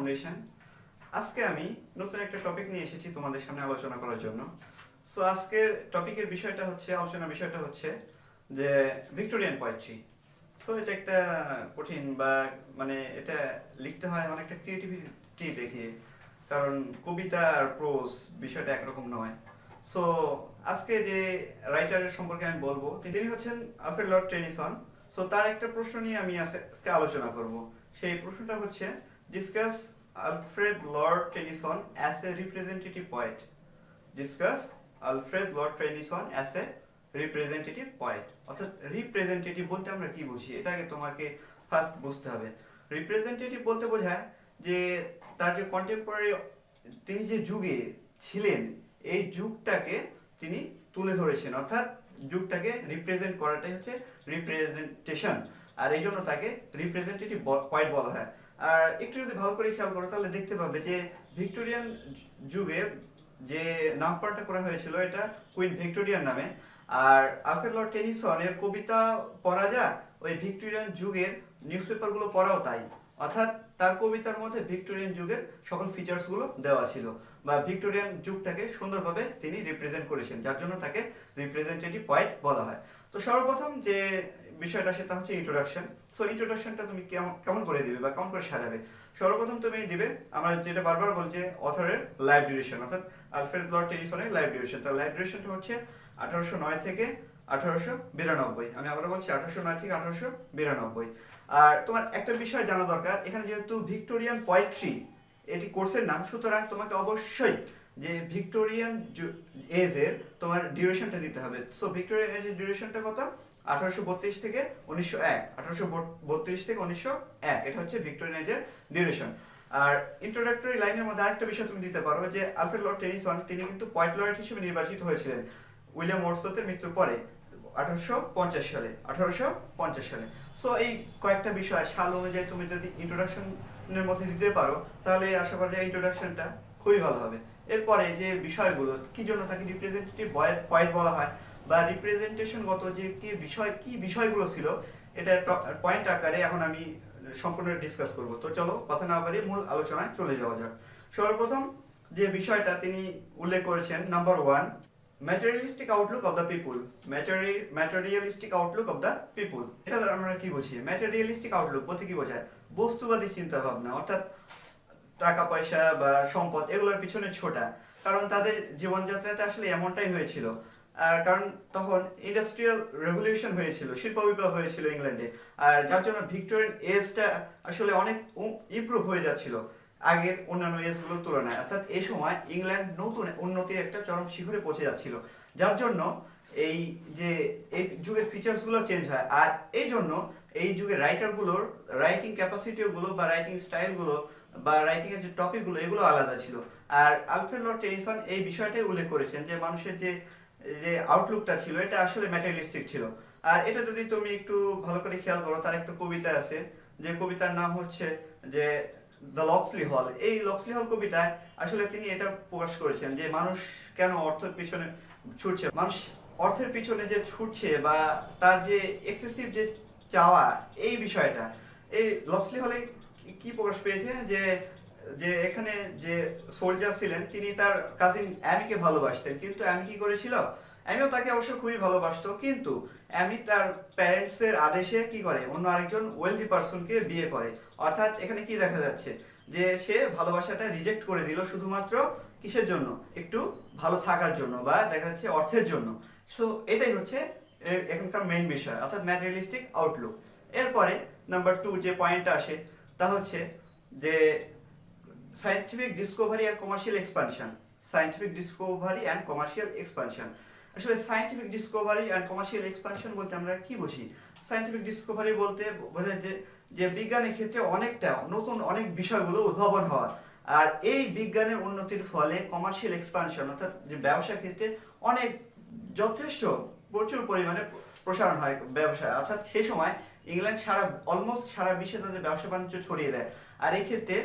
Foundation. আজকে আমি নতুন একটা টপিক নিয়ে এসেছি তোমাদের সামনে আলোচনা করার জন্য। সো আজকের টপিকের আলোচনার বিষয়টা হচ্ছে যে ভিক্টোরিয়ান পোয়েট্রি। সো এটা একটা কঠিন বা এটা লিখতে হয় অনেকটা ক্রিয়েটিভিটি দেখিয়ে, কারণ কবিতা আর প্রোজ বিষয়টা একরকম নয়। সো আজকে যে রাইটারের সম্পর্কে আমি বলবো তিনি হচ্ছেন আলফ্রেড লর্ড টেনিসন। সো তার একটা প্রশ্ন নিয়ে আমি আজকে আলোচনা করব। সেই প্রশ্নটা হচ্ছে, discuss Alfred Lord Tennyson as a representative poet. Discuss Alfred Lord Tennyson as a representative poet. অর্থাৎ রিপ্রেজেন্টেটিভ বলতে আমরা কি বুঝি, এটাকে তোমাকে ফার্স্ট বুঝতে হবে। রিপ্রেজেন্টেটিভ বলতে বোঝায় যে তার যে কন্টেম্পোরারি, তিনি যে যুগে ছিলেন এই যুগটাকে তিনি তুলে ধরেছেন, অর্থাৎ যুগটাকে রিপ্রেজেন্ট করাটাই হচ্ছে রিপ্রেজেন্টেশন, আর এই জন্য তাকে রিপ্রেজেন্টেটিভ পয়েট বলা হয়। আর একটু যদি ভালো করে খেয়াল করো তাহলে দেখতে পাবে যে ভিক্টোরিয়ান যুগে যে নামকরণটা করা হয়েছিল এটা কুইন ভিক্টোরিয়ার নামে। আর আলফ্রেড লর্ড টেনিসনের কবিতা পড়া যায় ওই ভিক্টোরিয়ান যুগের নিউজ পেপারগুলো পড়াও তাই, অর্থাৎ তার কবিতার মধ্যে ভিক্টোরিয়ান যুগের সকল ফিচার্সগুলো দেওয়া ছিল, বা ভিক্টোরিয়ান যুগটাকে সুন্দরভাবে তিনি রিপ্রেজেন্ট করেছেন, যার জন্য তাকে রিপ্রেজেন্টেটিভ পয়েট বলা হয়। তো সর্বপ্রথম যে বিষয়টা সেটা হচ্ছে ইন্ট্রোডাকশন। সো ইন্ট্রোডাকশনটা তুমি কেমন করে দিবে বা কেমন করে সাজাবে? সর্বপ্রথম তুমি দিবে, আমরা যেটা বারবার বলছি, অথরের লাইফ ডিউরেশন, অর্থাৎ আলফ্রেড লর্ড টেনিসনের লাইফ ডিউরেশন। তার লাইফ ডিউরেশনটা হচ্ছে 1809 থেকে 1892। আমি আবার বলছি 1809 থেকে 1892। আর তোমার একটা বিষয় জানা দরকার, এখানে যেহেতু ভিক্টোরিয়ান পোয়েট্রি এটি কোর্সের নাম, সুতরাং তোমাকে অবশ্যই যে ভিক্টোরিয়ান এজের তোমার ডিউরেশনটা দিতে হবে। সো ভিক্টোরিয়ান এজের ডিউরেশনটা কত? 1832 থেকে 1901। 1832 থেকে 1901 এটা হচ্ছে ভিক্টোরিয়ান এজের ডিউরেশন। আর ইন্ট্রোডাক্টরি লাইনের মধ্যে আরেকটা বিষয় তুমি দিতে পারো যে আলফ্রেড লর্ড টেনিসন তিনি কিন্তু পয়েট লরেট হিসেবে নির্বাচিত হয়েছিলেন উইলিয়াম ওয়ার্ডসওয়ার্থের মৃত্যুর পরে 1850 সালে। সো এই কয়েকটা বিষয় সাল অনুযায়ী তুমি যদি ইন্ট্রোডাকশনের মধ্যে দিতে পারো তাহলে আশা করা যায় ইন্ট্রোডাকশনটা খুবই ভালো হবে। এরপরে যে বিষয়গুলো কি জন্য তাকে রিপ্রেজেন্টেটিভ পয়েট বলা হয় বা রিপ্রেজেন্টেশনগত যে কি বিষয়গুলো ছিল, এটা পয়েন্ট আকারে এখন আমি সম্পূর্ণ ডিসকাস করব। তো চলো কথা না বাড়িয়ে মূল আলোচনায় চলে যাওয়া যাক। সর্বপ্রথম যে বিষয়টা তিনি উল্লেখ করেছেন, number 1, materialistic Outlook of the people. Materialistic Outlook of the people, এটা আমরা কি বুঝি? ম্যাটেরিয়ালিস্টিক আউটলুক বলতে কি বোঝায়? বস্তুবাদী চিন্তা ভাবনা, অর্থাৎ টাকা পয়সা বা সম্পদ এগুলোর পিছনে ছোটা, কারণ তাদের জীবনযাত্রাটা আসলে এমনটাই হয়েছিল। আর কারণ তখন ইন্ডাস্ট্রিয়াল রেভলিউশন হয়েছিল, শিল্প বিপ্লব হয়েছিল ইংল্যান্ডে, আর যার জন্য ভিক্টোরিয়ান এজটা আসলে অনেক ইমপ্রুভ হয়ে যাচ্ছিল আগের অন্যান্য এজগুলোর তুলনায়। অর্থাৎ এই সময় ইংল্যান্ড নতুন উন্নতির একটা চরম শিখরে পৌঁছে যাচ্ছিল, যার জন্য এই যুগের ফিচার্সগুলো চেঞ্জ হয়। আর এই জন্য এই যুগের রাইটারগুলোর রাইটিং ক্যাপাসিটিগুলো বা রাইটিং স্টাইলগুলো বা রাইটিং এর যে টপিকগুলো এগুলো আলাদা ছিল। আর আলফ্রেড লর্ড টেনিসন এই বিষয়টাই উল্লেখ করেছেন যে মানুষের যে আউটলুকটা ছিল এটা আসলে ম্যাটেরিয়ালিস্টিক ছিল। আর এটা যদি তুমি একটু ভালো করে খেয়াল করো, তার একটা কবিতা আছে যে কবিতার নাম হচ্ছে যে দ্য লক্সলি হল। এই লক্সলি হল কবিতায় আসলে তিনি এটা প্রকাশ করেছেন যে মানুষ কেন অর্থের পিছনে ছুটছে, মানুষ অর্থের পিছনে যে ছুটছে বা তার যে এক্সেসিভ যে চাওয়া, এই বিষয়টা এই লক্সলি হলে কি প্রকাশ পেয়েছে যে যে এখানে যে সোলজার ছিলেন তিনি তার কাজিন অ্যামিকে ভালোবাসতেন, কিন্তু অ্যামি কি করেছিল? অ্যামিও তাকে অবশ্য খুবই ভালোবাসতো, কিন্তু অ্যামি তার প্যারেন্টসের আদেশে কি করে, অন্য আরেকজন ওয়েলদি পারসনকে বিয়ে করে। অর্থাৎ এখানে কি দেখা যাচ্ছে যে সে ভালোবাসাটা রিজেক্ট করে দিল শুধুমাত্র কিসের জন্য? একটু ভালো থাকার জন্য বা দেখা যাচ্ছে অর্থের জন্য। সো এটাই হচ্ছে এখানকার মেইন বিষয়, অর্থাৎ ম্যাটেরিয়ালিস্টিক আউটলুক। এরপরে নাম্বার 2 যে পয়েন্টটা আসে তা হচ্ছে যে scientific discovery and commercial expansion. Scientific discovery and commercial expansion, আসলে scientific discovery and commercial expansion বলতে আমরা কি বুঝি? সায়েন্টিফিক ডিসকভারি বলতে বোঝায় যে বিজ্ঞানের ক্ষেত্রে অনেকটা নতুন অনেক বিষয়গুলো উদ্ভাবন হওয়া, আর এই বিজ্ঞানের উন্নতির ফলে কমার্শিয়াল এক্সপানশন অর্থাৎ যে ব্যবসার ক্ষেত্রে অনেক যথেষ্ট প্রচুর পরিমাণে প্রসারণ হয় ব্যবসায়। অর্থাৎ সেই সময় ইংল্যান্ড অলমোস্ট সারা বিশ্বে তাদের ব্যবসা বাণিজ্য ছড়িয়ে দেয়, আর এই ক্ষেত্রে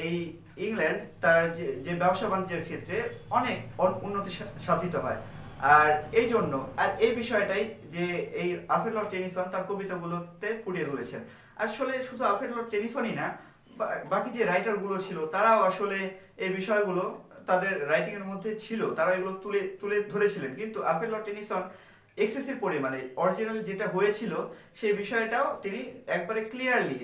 এই ইংল্যান্ড তার যে ব্যবসা বাণিজ্যের ক্ষেত্রে অনেক উন্নতি সাধিত হয়। আর এই জন্য আর এই বিষয়টাই যে এই আলফ্রেড লর্ড টেনিসন তার কবিতাগুলোতে ফুটিয়ে তুলেছেন। আসলে শুধু আলফ্রেড লর্ড টেনিসনই না, বাকি যে রাইটার গুলো ছিল তারাও আসলে এই বিষয়গুলো তাদের রাইটিং এর মধ্যে ছিল, তারা এগুলো তুলে তুলে ধরেছিলেন, কিন্তু আলফ্রেড লর্ড টেনিসন এক্সেসিভ পরিমাণে অরিজিনাল যেটা হয়েছিল সেই বিষয়টাও তিনি একবারে clearly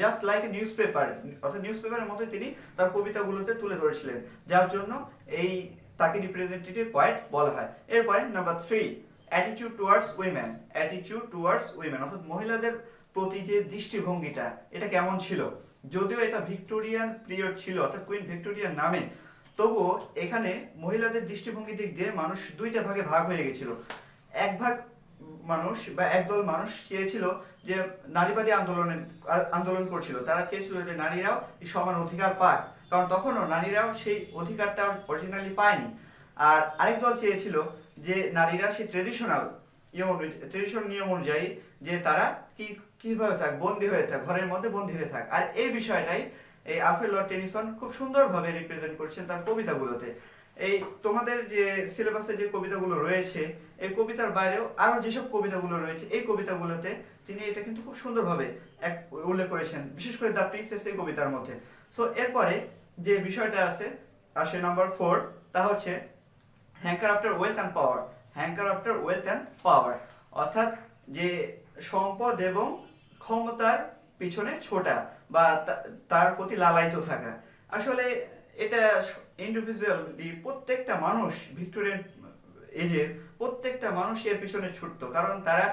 just like a news paper, অর্থাৎ নিউজ পেপারের মধ্যে তিনি তার কবিতাগুলোতে তুলে ধরেছিলেন, যার জন্য এই তাকে রিপ্রেজেন্টেটিভ পয়েট বলা হয়। এরপরে number 3, attitude towards women. Attitude towards women অর্থাৎ মহিলাদের প্রতি যে দৃষ্টিভঙ্গিটা এটা কেমন ছিল। যদিও এটা ভিক্টোরিয়ান পিরিয়ড ছিল অর্থাৎ কুইন ভিক্টোরিয়ার নামে, তবুও এখানে মহিলাদের দৃষ্টিভঙ্গি দিক দিয়ে মানুষ দুইটা ভাগে ভাগ হয়ে গেছিল। এক ভাগ মানুষ বা একদল মানুষ চেয়েছিল যে নারীবাদী আন্দোলন করছিল, তারা চেয়েছিল যে নারীরাও এই সমান অধিকার পাক, কারণ তখনও নারীরাও সেই অধিকারটা অরিজিনালি পায়নি। আর আরেক দল চেয়েছিল যে নারীরা সেই ট্রেডিশনাল নিয়ম অনুযায়ী যে তারা কিভাবে থাক, বন্দী হয়ে থাক, ঘরের মধ্যে বন্দী হয়ে থাক। আর এই বিষয়টাই এই আলফ্রেড লর্ড টেনিসন খুব সুন্দরভাবে রিপ্রেজেন্ট করছেন তার কবিতাগুলোতে। এই তোমাদের যে সিলেবাসে যে কবিতাগুলো রয়েছে এই কবিতার বাইরেও আরো যেসব কবিতাগুলো রয়েছে এই কবিতাগুলোতে তিনি এটা কিন্তু খুব সুন্দরভাবে উল্লেখ করেছেন, বিশেষ করে দ্য প্রিন্সেস এই কবিতার মধ্যে। সো এরপরে যে বিষয়টা আসে নাম্বার 4, তা হচ্ছে hanker after wealth and power. Hanker after wealth and power অর্থাৎ যে সম্পদ এবং ক্ষমতার পিছনে ছোটা বা তার প্রতি লালায়িত থাকা। আসলে এটা ইন্ডিভিজুয়ালি প্রত্যেকটা মানুষ ভিক্টোরিয়ান এজের প্রত্যেকটা মানুষ এর পিছনে ছুটতো, কারণ তারা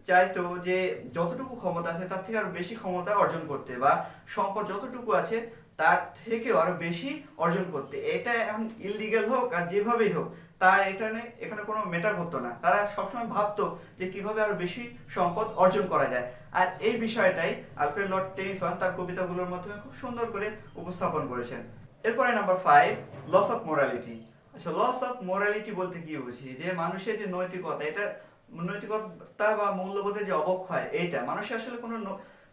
চাইতো যে যতটুকু ক্ষমতা আছে তার থেকে আরো বেশি ক্ষমতা অর্জন করতে, বা সম্পদ যতটুকু আছে তার থেকেও আরো বেশি অর্জন করতে। এটা এখন ইললিগ্যাল হোক আর যেভাবেই হোক তার এখানে কোনো ম্যাটার করতো না, তারা সবসময় ভাবতো যে কিভাবে আরো বেশি সম্পদ অর্জন করা যায়। আর এই বিষয়টাই আলফ্রেড লর্ড টেনিসন তার কবিতাগুলোর মাধ্যমে খুব সুন্দর করে উপস্থাপন করেছেন। এরপরে নাম্বার 5, লস অফ মোরালিটি। আচ্ছা, লস অফ মোরালিটি বলতে কি বুঝি? যে মানুষের যে নৈতিকতা, এটা নৈতিকতা বা মূল্যবোধের যে অবক্ষয়, এইটা মানুষের আসলে কোনো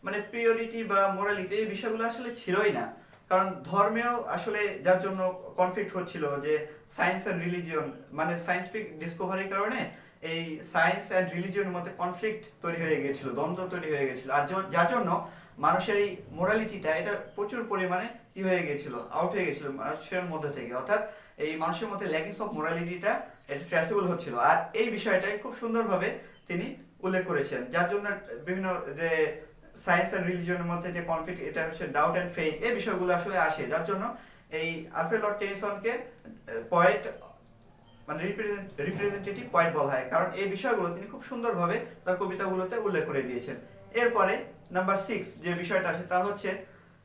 মানে প্রিয়রিটি বা মোরালিটি এই বিষয়গুলো আসলে ছিলই না। কারণ ধর্মেও আসলে যার জন্য কনফ্লিক্ট হচ্ছিল, যে সায়েন্স অ্যান্ড রিলিজিয়ন মানে সায়েন্টিফিক ডিসকভারির কারণে এই সায়েন্স অ্যান্ড রিলিজিয়নের মধ্যে কনফ্লিক্ট তৈরি হয়ে গেছিল, দ্বন্দ্ব তৈরি হয়ে গেছিল। আর যার জন্য মানুষের এই মোরালিটিটা এটা প্রচুর পরিমাণে কি হয়ে গেছিল, আউট হয়ে গেছিল মানুষের মধ্যে থেকে, অর্থাৎ এই মানুষের মধ্যে ল্যাকিংস অফ মোরালিটিটা এটা ট্রেসেবল হচ্ছিল। আর এই বিষয়টাই খুব সুন্দরভাবে তিনি উল্লেখ করেছেন, যার জন্য বিভিন্ন যে সায়েন্স এন্ড রিলিজিয়নের মধ্যে যে কনফ্লিক্ট, এটা হচ্ছে ডাউট এন্ড ফেইথ, এই বিষয়গুলো আসলে আসে, যার জন্য এই আলফ্রেড লর্ড টেনিসনকে পয়েট মানে রিপ্রেজেন্টেটিভ পয়েট বলা হয়, কারণ এই বিষয়গুলো তিনি খুব সুন্দরভাবে তার কবিতাগুলোতে উল্লেখ করে দিয়েছেন। এরপরে নাম্বার 6 যে বিষয়টা আসে তা হচ্ছে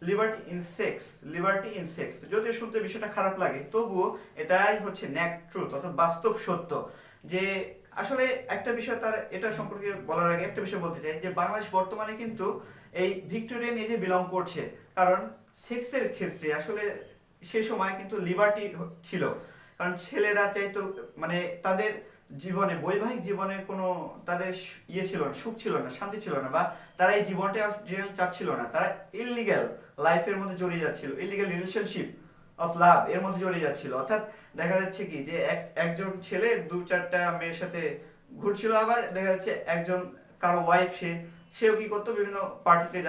liberty in sex. Liberty in sex যদিও শুনতে বিষয়টা খারাপ লাগে, তবুও এটাই হচ্ছে ন্যাক ট্রুথ অর্থাৎ বাস্তব সত্য। যে আসলে একটা বিষয় তার এটা সম্পর্কে বলার আগে একটা বিষয় বলতে চাই, যে বাংলাদেশ বর্তমানে কিন্তু এই ভিক্টোরিয়ান এজে বিলং করছে, কারণ সেক্সের ক্ষেত্রে আসলে সেই সময় কিন্তু লিবার্টি ছিল। কারণ ছেলেরা চাইতো মানে তাদের জীবনে বৈবাহিক জীবনে কোনো তাদের ছিল না, সুখ ছিল না, শান্তি ছিল না, বা তারা এই জীবনটা চাচ্ছিল না, তারা ইললিগ্যাল লাইফের মধ্যে জড়িয়ে যাচ্ছিল, ইললিগ্যাল রিলেশনশিপ অফ লাভ এর মধ্যে জড়িয়ে যাচ্ছিল। অর্থাৎ দেখা যাচ্ছে কি যে একজন ছেলে 2-4টা মেয়ের সাথে ঘুরছিল, আবার দেখা যাচ্ছে একজন কারো ওয়াইফ সেও কি করতো, বিভিন্ন পার্টিতে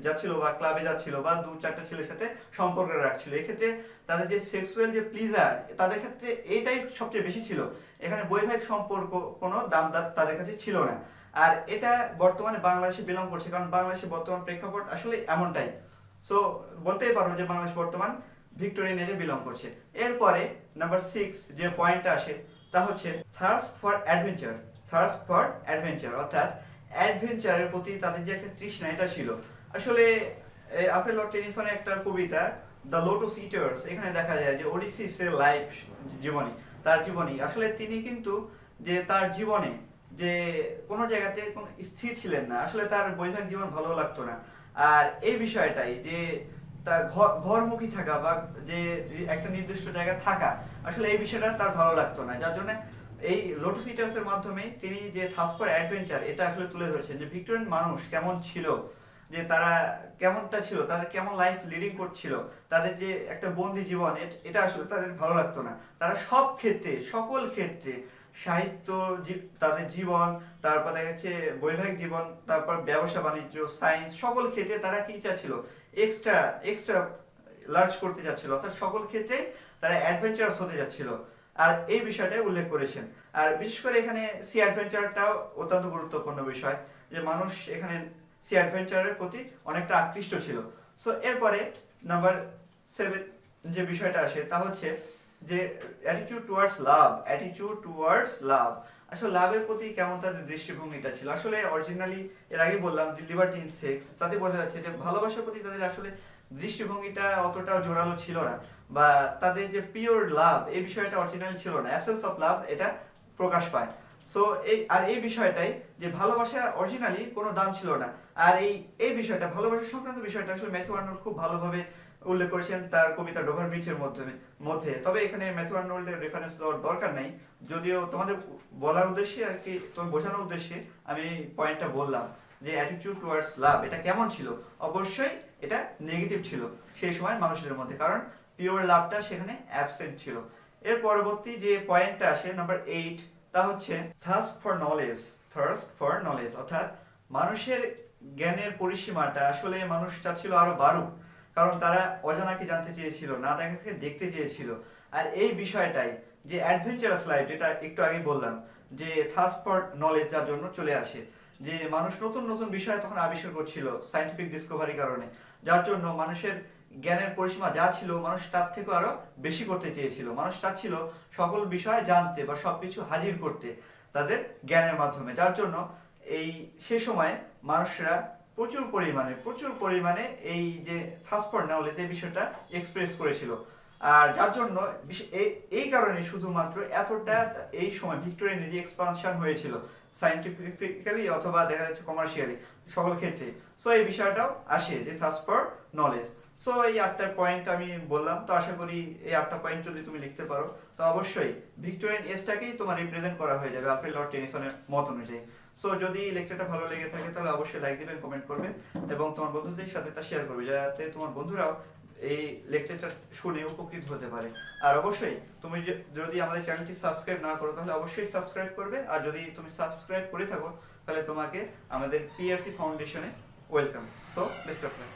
যাচ্ছিল বা ক্লাবে যাচ্ছিল বা 2-4টা ছেলের সাথে সম্পর্ক রাখছিল। এক্ষেত্রে তাদের যে সেক্সুয়াল যে প্লিজার তাদের ক্ষেত্রে এইটাই সবচেয়ে বেশি ছিল, এখানে বৈবাহিক সম্পর্ক কোনো দাম তাদের কাছে ছিল না। আর এটা বর্তমানে বাংলাদেশে বিলং করছে, কারণ বাংলাদেশে বর্তমান প্রেক্ষাপট আসলে এমনটাই। সো বলতেই পারো যে বাংলাদেশ বর্তমান ভিক্টোরিয়ান এজে বিলং করছে। এরপরে নাম্বার 6 যে পয়েন্টটা আসে তা হচ্ছে thirst for adventure. Thirst for adventure অর্থাৎ অ্যাডভেঞ্চারের প্রতি তাদের যে একটা তৃষ্ণা এটা ছিল। আসলে আলফ্রেড লর্ড টেনিসনের একটা কবিতা দ্য লোটাস ইটার্স, এখানে দেখা যায় যে ওডিসিসের লাইফ তার জীবনী আসলে তিনি কিন্তু যে তার জীবনে যে কোনো জায়গাতে কোনো স্থির ছিলেন না, আসলে তার বৈবাহিক জীবন ভালো লাগতো না। আর এই বিষয়টাই যে তার ঘরমুখী থাকা বা যে একটা নির্দিষ্ট জায়গায় থাকা, আসলে এই বিষয়টা তার ভালো লাগতো না, যার জন্য এই লোটাস ইটার্স এর মাধ্যমে তিনি যে থার্স্ট ফর অ্যাডভেঞ্চার এটা আসলে তুলে ধরেছেন, যে ভিক্টোরিয়ান মানুষ কেমন ছিল, যে তারা কেমনটা ছিল, তাদের কেমন লাইফ লিডিং করছিল, তাদের যে একটা বন্দি জীবন এটা আসলে তাদের ভালো লাগতো না। তারা সব ক্ষেত্রে সকল ক্ষেত্রে সাহিত্য, তাদের জীবন, তারপর দেখা যাচ্ছে বৈবাহিক জীবন, তারপর ব্যবসা বাণিজ্য, সায়েন্স, সকল ক্ষেত্রে তারা কি চাচ্ছিল, এক্সট্রা এক্সট্রা লার্জ করতে যাচ্ছিল, অর্থাৎ সকল ক্ষেত্রে তারা অ্যাডভেঞ্চারাস হতে যাচ্ছিল। আর এই বিষয়টাই উল্লেখ করেছেন। আর বিশেষ করে এখানে সি অ্যাডভেঞ্চারটাও অত্যন্ত গুরুত্বপূর্ণ বিষয়, যে মানুষ এখানে সি অ্যাডভেঞ্চারের প্রতি অনেকটা আকৃষ্ট ছিল। সো এরপরে নাম্বার 7 যে বিষয়টা আসে তা হচ্ছে যে অ্যাটিটিউড টুয়ার্ডস লাভ। অ্যাটিটিউড টুয়ার্ডস লাভ, আসলে লাভের প্রতি কেমন তাদের দৃষ্টিভঙ্গিটা ছিল। আসলে অরিজিনালি এর আগে বললাম যে লিবার্টি ইন সেক্স, তাতে বোঝা যাচ্ছে যে ভালোবাসার প্রতি তাদের আসলে দৃষ্টিভঙ্গিটা অতটাও জোরালো ছিল না, বা তাদের যে পিওর লাভ এই বিষয়টা অরিজিনালি ছিল না, অ্যাবসেন্স অফ লাভ এটা প্রকাশ পায়। সো এই বিষয়টাই যে ভালোবাসা অরিজিনালি কোনো দাম ছিল না। আর এই বিষয়টা, ভালোবাসা সংক্রান্ত বিষয়টা আসলে ম্যাথিউ আর্নল্ড খুব ভালোভাবে উল্লেখ করেছেন তার কবিতা ডোভার ব্রিজের মধ্যে। তবে এখানে ম্যাথিউ আর্নল্ডের রেফারেন্স দেওয়ার দরকার নেই, যদিও তোমাদের বলার উদ্দেশ্যে আর কি, তোমার বোঝানোর উদ্দেশ্যে আমি পয়েন্টটা বললাম যে অ্যাটিটিউড টুয়ার্ডস লাভ এটা কেমন ছিল। অবশ্যই এটা নেগেটিভ ছিল সেই সময় মানুষদের মধ্যে, কারণ পিওর লাভটা সেখানে অ্যাবসেন্ট ছিল। এর পরবর্তী যে পয়েন্টটা আসে নাম্বার 8, তা হচ্ছে thirst for knowledge. Thirst for knowledge অর্থাৎ মানুষের জ্ঞানের পরিসীমাটা আসলে মানুষ চাচ্ছিল আরো বাড়ুক, কারণ তারা অজানাকে জানতে চেয়েছিল, না তাকে দেখতে চেয়েছিল। আর এই বিষয়টাই যে অ্যাডভেঞ্চারাস লাইফ, যেটা একটু আগে বললাম যে থার্স্ট ফর নলেজ যার জন্য চলে আসে, যে মানুষ নতুন নতুন বিষয় তখন আবিষ্কার করছিল সায়েন্টিফিক ডিসকভারির কারণে, যার জন্য মানুষের জ্ঞানের পরিসীমা যা ছিল মানুষ তার থেকে আরো বেশি করতে চেয়েছিল। মানুষ চাচ্ছিল সকল বিষয় জানতে বা সবকিছু হাজির করতে তাদের জ্ঞানের মাধ্যমে, যার জন্য সে সময় মানুষরা প্রচুর পরিমাণে এই যে থার্স্ট ফর নলেজ এই বিষয়টা এক্সপ্রেস করেছিল। আর যার জন্য এই কারণে শুধুমাত্র এতটা এই সময় ভিক্টোরিয়ান এজ এক্সপানশন হয়েছিল সায়েন্টিফিক্যালি অথবা দেখা যাচ্ছে কমার্শিয়ালি, সকল ক্ষেত্রে। সো এই বিষয়টাও আসে যে থার্স্ট ফর নলেজ। সো এই 8টা পয়েন্ট আমি বললাম, তো আশা করি এই 8টা পয়েন্ট যদি তুমি লিখতে পারো তো অবশ্যই ভিক্টোরিয়ান এজটাকেই তোমার রিপ্রেজেন্ট করা হয়ে যাবে আলফ্রেড লর্ড টেনিসনের মত অনুযায়ী। সো যদি লেকচারটা ভালো লেগে থাকে তাহলে অবশ্যই লাইক দিবেন, কমেন্ট করবেন এবং তোমার বন্ধুদের সাথে তা শেয়ার করবে, যাতে তোমার বন্ধুরাও এই লেকচারটা শুনে উপকৃত হতে পারে। আর অবশ্যই তুমি যদি আমাদের চ্যানেলটি সাবস্ক্রাইব না করো তাহলে অবশ্যই সাবস্ক্রাইব করবে, আর যদি তুমি সাবস্ক্রাইব করে থাকো তাহলে তোমাকে আমাদের পিআরসি ফাউন্ডেশনে welcome. So best of lakh.